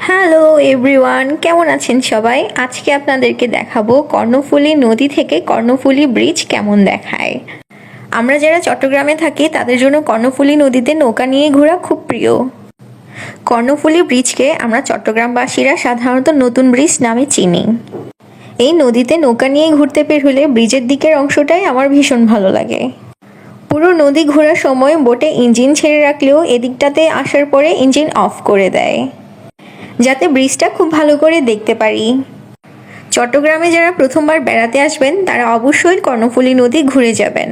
Hello everyone, কেমন আছেন সবাই? আজকে আপনাদেরকে দেখাবো কর্ণফুলী নদী থেকে কর্ণফুলী ব্রিজ কেমন দেখায়। আমরা যারা চট্টগ্রামে থাকি তাদের জন্য কর্ণফুলী নদীতে নৌকা নিয়ে ঘোরা খুব প্রিয়। কর্ণফুলী ব্রিজকে আমরা চট্টগ্রামবাসীরা সাধারণত নতুন ব্রিজ নামে চিনি। এই নদীতে নৌকা নিয়ে ঘুরতে বের হলে ব্রিজের দিকের অংশটাই আমার ভীষণ ভালো লাগে। পুরো নদী ঘোরার সময় বোটে ইঞ্জিন ছেড়ে রাখলেও এদিকটাতে আসার পরে ইঞ্জিন অফ করে দেয়, যাতে ব্রিজটা খুব ভালো করে দেখতে পারি। চট্টগ্রামে যারা প্রথমবার বেড়াতে আসবেন তারা অবশ্যই কর্ণফুলী নদী ঘুরে যাবেন।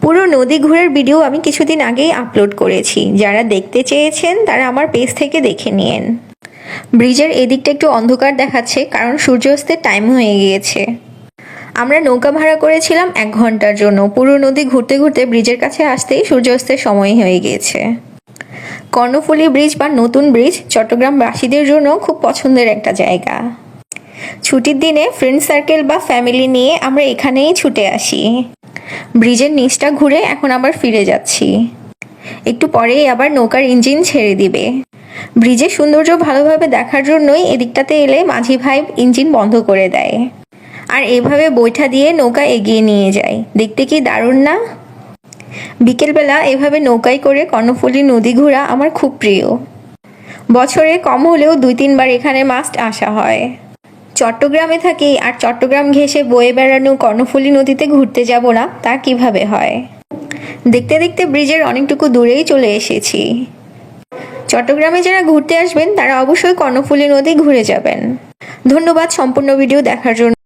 পুরো নদী ঘোরার ভিডিও আমি কিছুদিন আগেই আপলোড করেছি, যারা দেখতে চেয়েছেন তারা আমার পেজ থেকে দেখে নিন। ব্রিজের এদিকটা একটু অন্ধকার দেখাচ্ছে কারণ সূর্যাস্তের টাইম হয়ে গিয়েছে। আমরা নৌকা ভাড়া করেছিলাম 1 ঘন্টার জন্য। পুরো নদী ঘুরতে ঘুরতে ব্রিজের কাছে আসতেই সূর্যাস্তের সময় হয়ে গিয়েছে। কর্ণফুলী ব্রিজ বা নতুন ব্রিজ চট্টগ্রামবাসীদের জন্য খুব পছন্দের একটা জায়গা। ছুটির দিনে ফ্রেন্ড সার্কেল বা ফ্যামিলি নিয়ে আমরা এখানেই ছুটে আসি। ব্রিজের নিচটা ঘুরে এখন আবার ফিরে যাচ্ছি। একটু পরেই আবার নৌকার ইঞ্জিন ছেড়ে দিবে। ব্রিজের সৌন্দর্য ভালোভাবে দেখার জন্যই এদিকটাতে এলে মাঝি ভাই ইঞ্জিন বন্ধ করে দেয়, আর এভাবে বৈঠা দিয়ে নৌকা এগিয়ে নিয়ে যায়। দেখতে কি দারুণ না? বিকেলবেলা এভাবে নৌকায় করে কর্ণফুলী নদী ঘোরা আমার খুব প্রিয়। বছরে কম হলেও 2-3 বার এখানে মাস্ট আসা হয়। চট্টগ্রামে থাকি আর চট্টগ্রাম ঘেঁষে বয়ে বেড়ানো কর্ণফুলী নদীতে ঘুরতে যাব না, তা কিভাবে হয়? দেখতে দেখতে ব্রিজের অনেকটুকু দূরেই চলে এসেছি। চট্টগ্রামে যারা ঘুরতে আসবেন তারা অবশ্যই কর্ণফুলী নদী ঘুরে যাবেন। ধন্যবাদ সম্পূর্ণ ভিডিও দেখার জন্য।